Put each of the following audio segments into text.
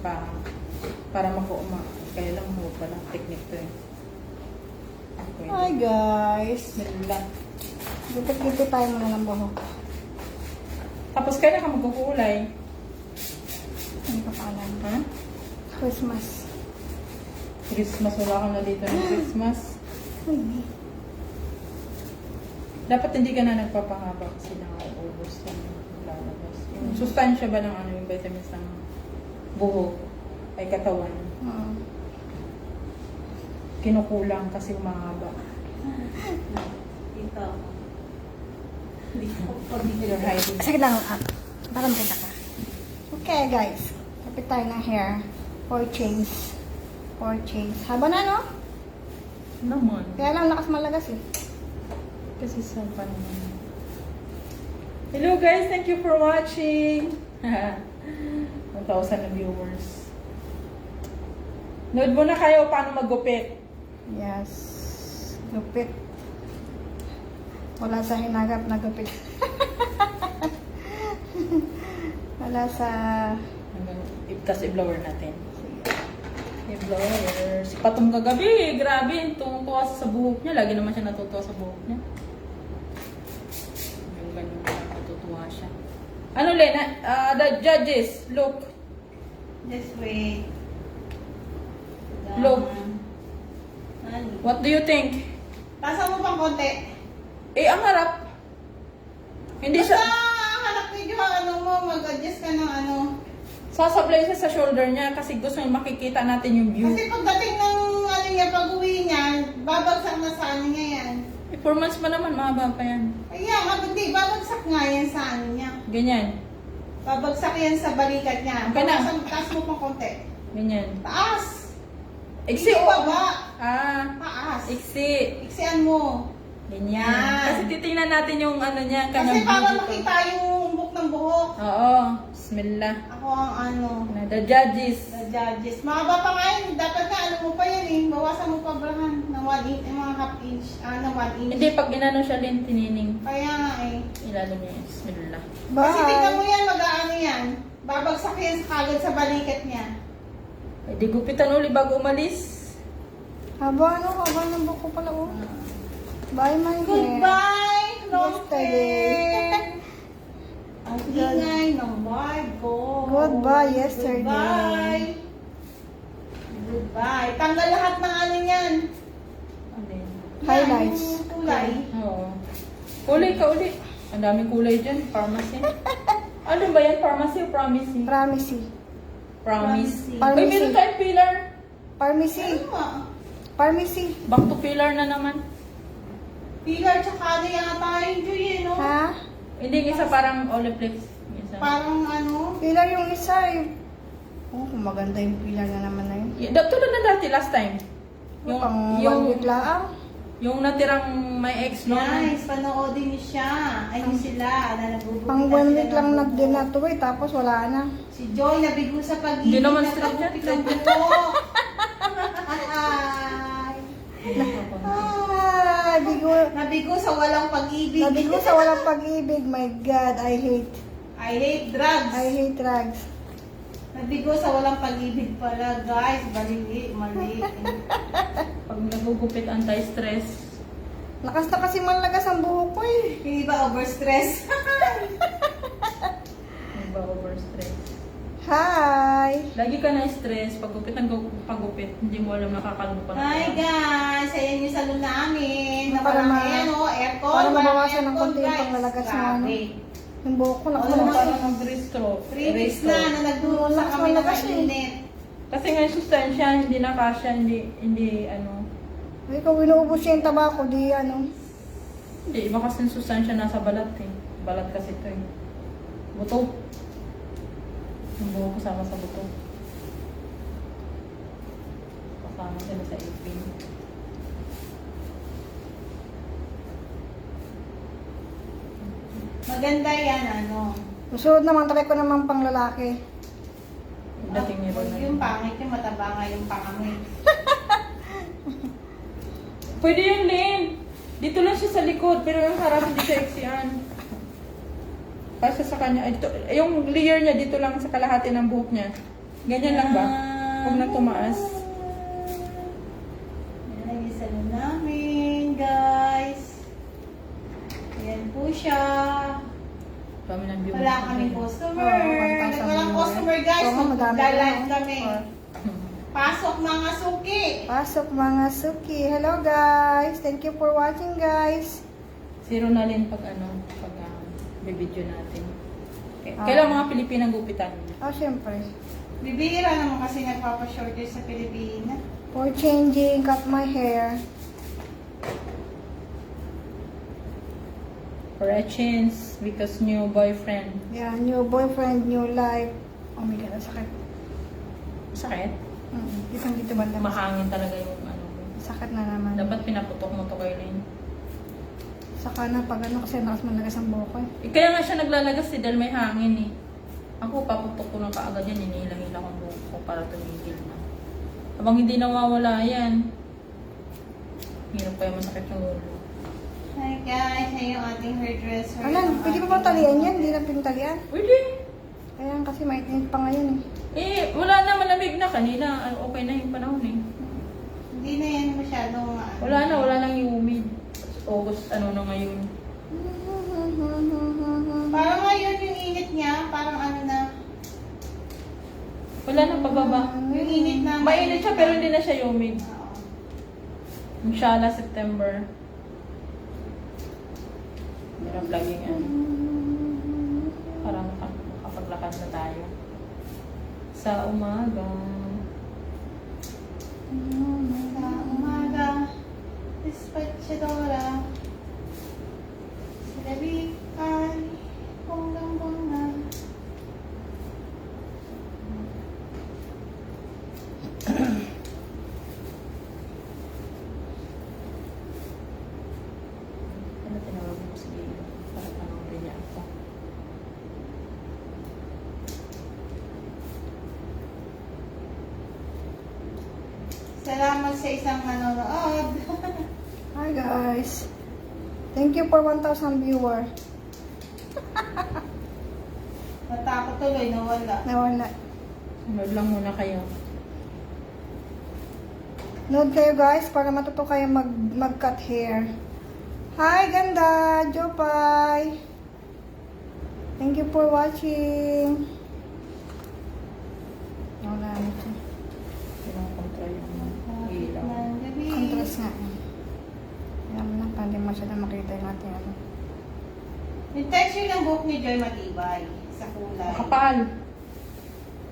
para makuuma. Kaya lang mo pala, technique to eh. Okay. Hi guys. Bismillah. Gupit-gupit tayo muna ng buhok. Tapos kaya ka magkukulay. Hindi ko pa alam. Ha? Christmas. Christmas, wala ka na dito ng Christmas. Dapat hindi ka na nagpapahaba kasi nakakaubos yan. Lalabas. Yung sustansya ba ng ano, yung vitamins ng buhok ay katawan. Kinukulang kasi umahaba. Dito. You're hiding. Sige lang, para makita ka. Okay guys, kapit tayo ng hair. 4 chains. 4 chains. Haba na, no? Naman. Kaya lang lakas malagas eh. Kasi sa naman. Hello guys, thank you for watching. 1,000 na viewers. Nood mo na kayo paano maggupit. Yes. Gupit. Wala sa hinagap na gupit. Wala sa... Tapos i-blower natin. I-blower. Si Patong kagabi, grabe. Tungtuwa sa buhok niya. Lagi naman siya natutuwa sa buhok niya. Yung ganun na natutuwa siya. Ano, Lena? The judges, look. This way. Look. Ano? What do you think? Pasa mo pang konti. Eh, ang harap. Hindi Basta siya... hanap medyo ano mo, mag-adjust ka ng ano. Sasablay siya sa shoulder niya kasi gusto niya makikita natin yung view. Kasi pagdating ng ano niya, pag-uwi niya, babagsak na sa ano niya yan. 4 months pa naman, mahaba pa yan. Kaya, hindi, babagsak nga yan sa ano niya. Ganyan. Babagsak yan sa balikat niya. Okay na. Taas mo pang konti. Ganyan. Taas! Iksi Hindi o baba. Taas. Iksi. Iksian mo. Ganyan. Yan. Kasi titingnan natin yung ano niya. Kasi kanyang para view dito. makita yung umbok ng buhok. Oo. Bismillah. Ako ang ano, The judges. the judges. Mahaba pa nga yun. Dapat nga ano mo pa yan eh. Bawasan mo pa brahan ng 1 inch, mga half inch. Ng 1 inch. Hindi, pag inano siya din, tinining. Kaya nga eh. Ilalo niya. Bismillah. Kasi tingnan mo Bye! yan, mag-aano yan. Babagsak yan kagad sa balikat niya. Ay, di gupitan uli bago umalis. Haba, no? Haba ng buhok ko pala, oh. Bye, my hair. Goodbye! Long Yesterday. hair! Ang ingay ng vibe ko. Goodbye, yesterday. Goodbye! Goodbye. Tanggal lahat ng ano yan. Ano yun? Highlights. Yung kulay. Oo. Kulay ka uli. Ang daming kulay dyan. Pharmacy. Ano ba yan? Pharmacy o promising? Promisey. Promise. Pharmacy. Uy, meron tayong pillar. Pharmacy. Ano nga? Pharmacy. Back to pillar na naman. Pillar tsaka ano yan tayo, Joy, eh, no? Ha? Hindi, isa parang Olaplex. Isa. Parang ano? Pilar yung isa eh. Oh, maganda yung pilar na naman na yun. Tulad na dati, last time. Pang Yung, 1 week lang. yung natirang may ex, no? Guys, panoodin niyo siya. Ayun sila, na nagugupitan Pang 1 sila week lang ng na buhok. din na to eh, tapos wala na. Si Joy, nabigo sa pag-ibig. Hindi naman na straight yan, pagupit straight ng yan. buhok. Ay. Ah, bigo. Nabigo sa walang pag-ibig. Nabigo sa walang pag-ibig. My God, I hate. I hate drugs. I hate drugs. Nabigo sa walang pag-ibig pala, guys. Mali. Pag nagugupit, anti-stress. Lakas na kasi malagas ang buhok ko eh. Hindi ba overstress? Hindi ba overstress? Hi! Lagi ka na-stress. Pagupit ng pagupit, hindi mo alam nakakalimutan. Hi guys! Ayan yung salon namin. Na Para parang ma- ayan o, aircon. para walang mabawasan ng aircon, konti yung guys. panglalagas ng ano. Grabe. Yung buhok ko Oo, lakas Ano malagas para eh. mag-restroke? 3 weeks na nagduro sa Malakas kami ng malagas eh. init. Kasi nga yung sustansya, hindi na kasya, hindi ano. Ay, kung inuubos niya yung tabako, di ano. Hindi, iba kasi yung sustansya nasa balat eh. Balat kasi ito eh. Buto. Yung buhok kasama sa buto. Kasama sila sa ipin. Maganda yan, ano. Susunod naman, try ko naman pang lalaki. Yung dating ni Huwag Ronald. yung pangit yung mataba nga yung pangit. Pwede yun, Lynn. Dito lang siya sa likod, pero yung harap hindi siya eksian. Kasi sa kanya, ito, yung layer niya dito lang sa kalahati ng buhok niya. Ganyan lang ba? Huwag na tumaas. Yan ang isa na namin, guys. Ayan po siya. Kami ng view. Wala kaming customer. Oo, 1,000 Walang viewer. customer, guys. Oo, madami Magda-live na. kami. Pasok mga suki. Pasok mga suki. Hello guys. Thank you for watching guys. Zero na rin pag bibidyo natin. Kailan mga Pilipinang gupitan? Oh, syempre. Bibihira naman kasi nagpapashorter sa Pilipinas. For changing, cut my hair. For a change, because new boyfriend. Yeah, new boyfriend, new life. Oh my God, ang sakit. Sakit? Isang dito ba naman? Mahangin talaga yung ano. Sakit na naman. Dapat pinaputok mo to kayo rin. Saka na pag ano kasi nakas malagas ang buhok ko eh. Kaya nga siya naglalagas dahil may hangin eh. Ako, paputok ko na kaagad yan. Inihila-hila ko ang buhok ko para tumigil na. Habang hindi nawawala yan. Hirap kaya masakit yung ulo. Hi guys, ay yung ating hairdresser. Alam, pwede pa bang talian yan? Hindi na pinatalian. Pwede. Kaya kasi mainit pa ngayon eh. Wala na, malamig na kanina. Okay na yung panahon eh. Hindi na yan masyadong Wala nang humid. August, ano na ngayon. Parang ngayon yung init niya, parang ano na. Wala nang pababa. Yung init na. Mainit siya pero hindi na siya humid. Oo. Inshallah, September. Meron laging ano. Parang makapaglakad na tayo. Sa umaga. Sa umaga, dispatchadora. Sa gabi ay bonggang-bongga. Ano tinawag mo si Gino? Para panoorin niya ako. Salamat sa isang nanonood. Hi guys. Thank you for 1,000 viewer. Natakot tuloy, nawala. Nawala. Sunod lang muna kayo. Nood kayo guys para matuto kayo mag-cut hair. Hi ganda, Jopay. Thank you for watching. Wala na ito. Pinakontra yung ilaw. Ng gabi. Contrast nga. Alam mo na, para hindi masyadong makita yung ating ano. Yung texture ng buhok ni Joy matibay sa kulay. Makapal.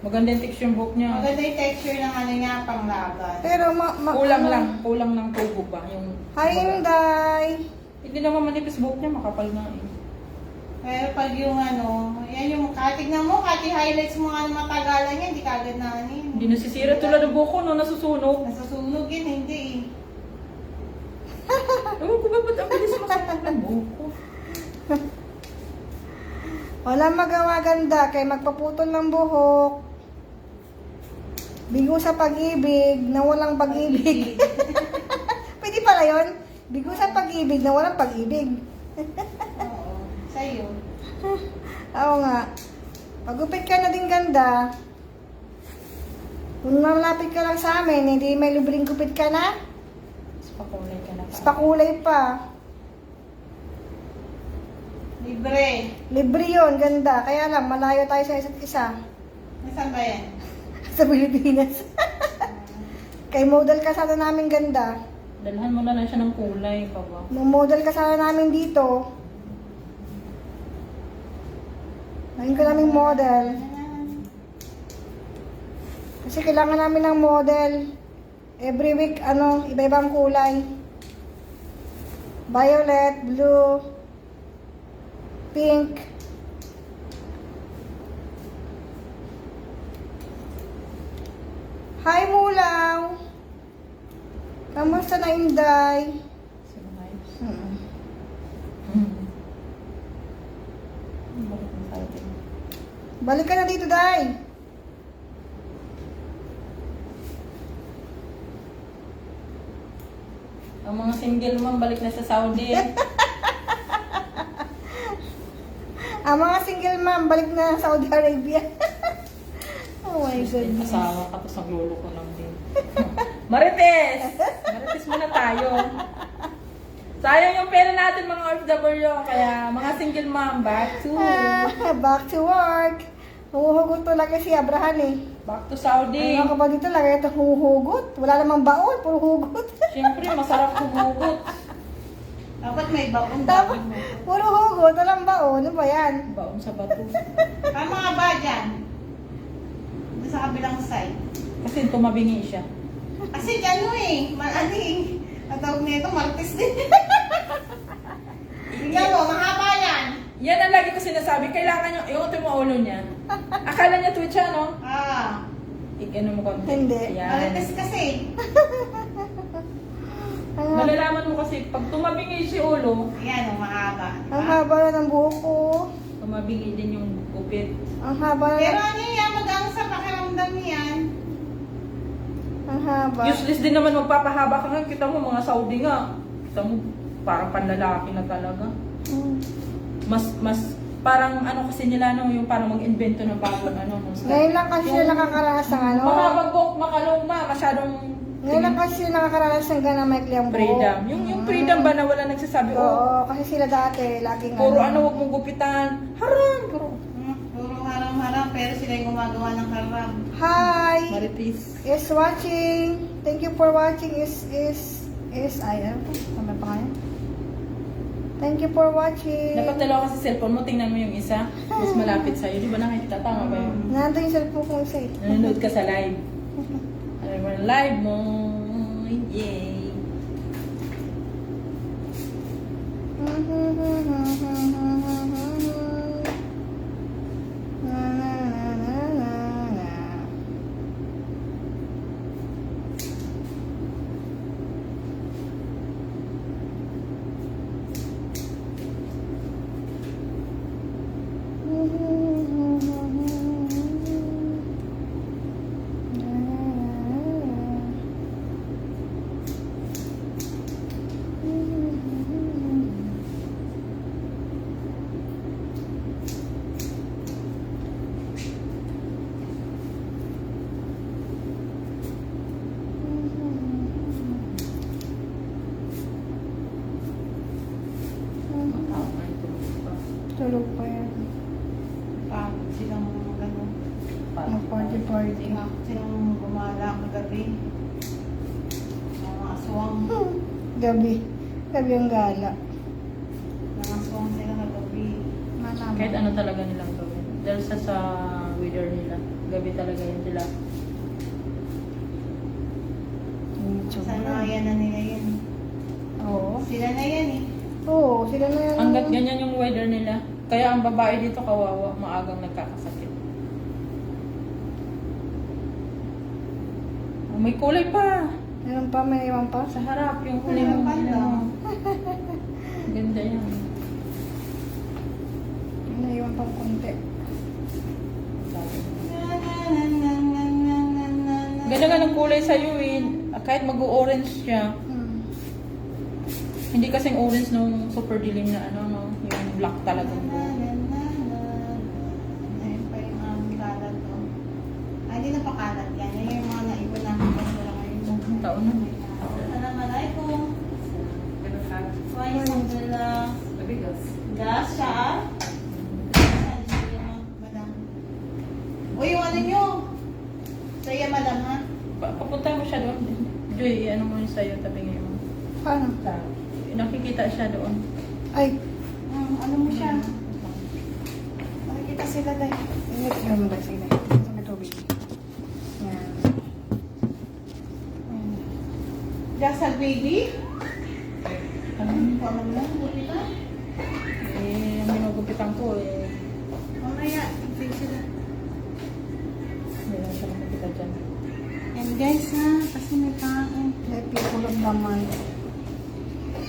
Maganda yung texture yung buhok niya. Maganda yung texture ng ano niya, panglaban. Pero Kulang lang tubo ba? Yung, Hi Inday. Hindi naman manipis buhok niya, makapal na eh. Pero pag yung ano, yan yung, tignan mo, highlights mo nga ng matagalan niya, hindi kagad na ano yun. Hindi nasisira tulad ng buhok ko, no? Nasusunog. Nasusunog yun, hindi eh. Ewan ko ba ba't ang bilis masunog ng buhok ko? Wala magawa ganda kay magpaputol ng buhok. Bigo sa pag-ibig na walang pag-ibig. Pwede pala yun? Bigo sa pag-ibig na walang pag-ibig. Oo, sa'yo. Oo nga. Pagupit ka na din ganda. Kung malapit ka lang sa amin, hindi may libreng gupit ka na. Pakulay ka na pa. Pakulay pa. Libre. Libre yun, ganda. Kaya lang, malayo tayo sa isa't isa. Nasaan ba yan? Sa Pilipinas. Kay model ka sana namin ganda. Dalhan mo na lang siya ng kulay pa ba? Nung model ka sana namin dito. Ngayon ka naming model. Kasi kailangan namin ng model. Every week, iba-ibang kulay. Violet, blue, pink. Hi, Mulaw! Kamusta na, Inday? Sino ayos? Hmm. Bakit ang sabi? Balik ka na dito, Day. Ang mga single mom balik na sa Saudi. Ang mga single mom, balik na sa Saudi Arabia. Oh Oh my goodness. Asawa ka, tapos naglolo ko lang din. Marites! Marites muna tayo. Sayang yung pera natin mga OFW, kaya mga single mom, back to Back to work. Humuhugot talaga si Abraham eh. back to Saudi. Ano ka ba dito? Lagay ito humuhugot. Wala namang baon, puro hugot. Siyempre, masarap humugot. Dapat may baon. Dapat, puro hugot, walang baon. Ano ba yan? Baon sa bato. Tama nga ba dyan? Doon sa kabilang side. Kasi tumabingi siya. Kasi ano eh, ano eh. Ang tawag nito, martes din. Tingnan mo, mahaba yan. Yan ang lagi ko sinasabi, kailangan nyo, yung mo ulo niya. Akala niya twitch siya, no? Ah, Ano mo konti. Hindi. Yan. martes kasi. Malalaman mo kasi, pag tumabingi si ulo, Ayan, ang mahaba. Ang haba na ng buhok ko. tumabingi din yung gupit. Ang haba Pero na. ano yan, magaan sa pakiramdam yan. Ang haba. Useless din naman magpapahaba ka nga. Kita mo, mga Saudi nga. Kita mo, parang panlalaki na talaga. Mm. Mas, parang ano kasi nila, no, yung parang mag-invento ng bagong ano. Ngayon lang kasi sila nakakaranas ng ano. Mahabang buhok, makaluma, masyadong Ngayon lang kasi sila nakakaranas ng ganang may kliyang buhok. freedom. Yung freedom ba na wala nagsasabi, oh, Oo, kasi sila dati laging puro ano, huwag mong gupitan. Haram! Puro. Puro haram-haram, pero sila yung gumagawa ng haram. Hi! Maritis. Is watching. Thank you for watching. Ay, ano po? Tama pa kayo? Thank you for watching. Dapat dalawa kasi cellphone mo, tingnan mo yung isa. Mas malapit sa'yo. Di ba nakikita? Tama ba yun? Nandun yung cellphone ko isa eh. Nanonood ka sa live. Alam mo, live mo. Yay! Na, na, na, na, na, na. Tulog pa yan. Pagod silang ano. Mag-party-party. Silang gumala kagabi. Mga aswang. Gabi. Gabi ang gala. Mga aswang sila kagabi. Kahit ano talaga nilang gawin. Dahil sa weather nila. Gabi talaga yun sila. Sana yan na nila yan. Oo. Sila na yan eh. Oo, sila na yan. Hanggat ganyan yung weather nila. Kaya ang babae dito kawawa, maagang nagkakasakit. Oh, may kulay pa. Meron pa, may iwan pa. Sa harap, yung kulay Meron mo. pa, no? Ganda yan. May iwan pang konti. Ganda nga ng kulay sa'yo eh. Kahit mag-orange siya. Hindi kasing orange nung super dilim na ano, no? Yung black talaga. Ayun pa yung kalat to. Ay, hindi na pa kalat yan. Yan yung mga naiwan namin kasi wala ngayon. Taon na. Assalamualaikum. Why is alhamdulillah. Gas siya ah? Madam. Uy, yung ano nyo? Saya madam ha? Papunta mo siya doon. Joy, ano mo yung sa'yo, tabi ngayon. Paano? Nakikita siya doon. Ay, Ano mo siya? Nakikita sila dahil. ingat ka mo ba sila? Sa may tubig. Yan. Yan. Dasal baby? Ano? Paman mo, buti ka? Eh, ang ginugupitan ko eh. Mamaya, ipin sila. Hindi lang siya nakikita dyan. And guys ha, kasi may kain. May people of naman.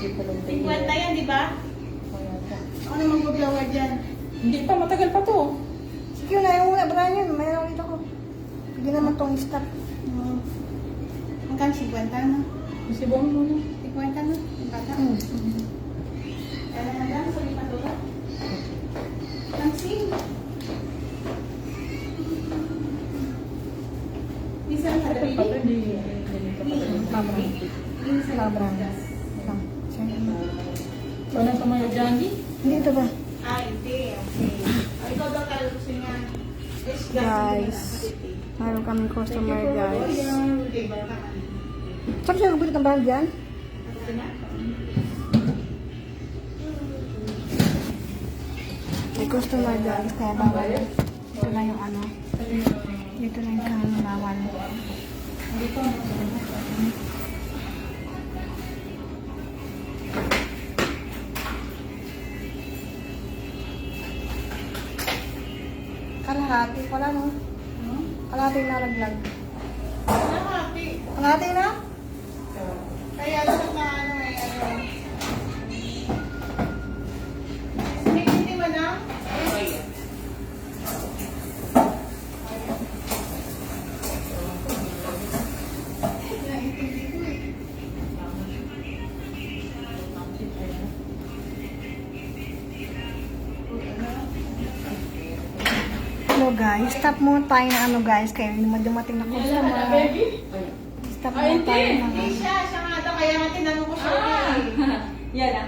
People of the 50 year. yan, di ba? Kaya siya. Ako na magbablawa dyan. Hindi pa, matagal pa to. Sige, unahin mo muna. Brian, mayroon ulit ako. Pwede naman tong stop. Hanggang 50 na. Kasi buong muna. 50 na. Yung bata. Kaya naman lang, sa lipadura. Pansin. Minsan sa Ito pa to, dali. hindi. Labrang. Ah, siya. Wala sa mga Johnny? Dito ba? Ah, hindi. Okay. Ikaw daw tayo gusto niya. Guys. Mayroon kaming customer, guys. Saan siya nagbulit ng bahal dyan? May customer, guys. Kaya bawal. Ito na yung ano. Dito na yung kami bawal. Kalahati pala, no? Kalahati na laglag. Kalahati. Kalahati na? Kaya lahat na ano eh, ano. Hindi mo na? Naintindi ko eh. Hello, guys. Stop muna tayo na ano, guys. Kaya hindi mo dumating na customer. Stop muna tayo na Hindi siya nga daw, kaya nga tinanong ko siya eh. Yan ah.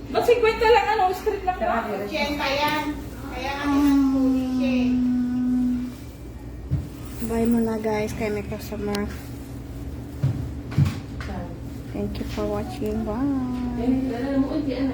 Ba't 50 lang ano? Street lang ba? 80 yan. Kaya nga tinanong ko siya eh. Bye muna, guys. Kaya may customer. Thank you for watching. Bye. Alam mo, hindi ano.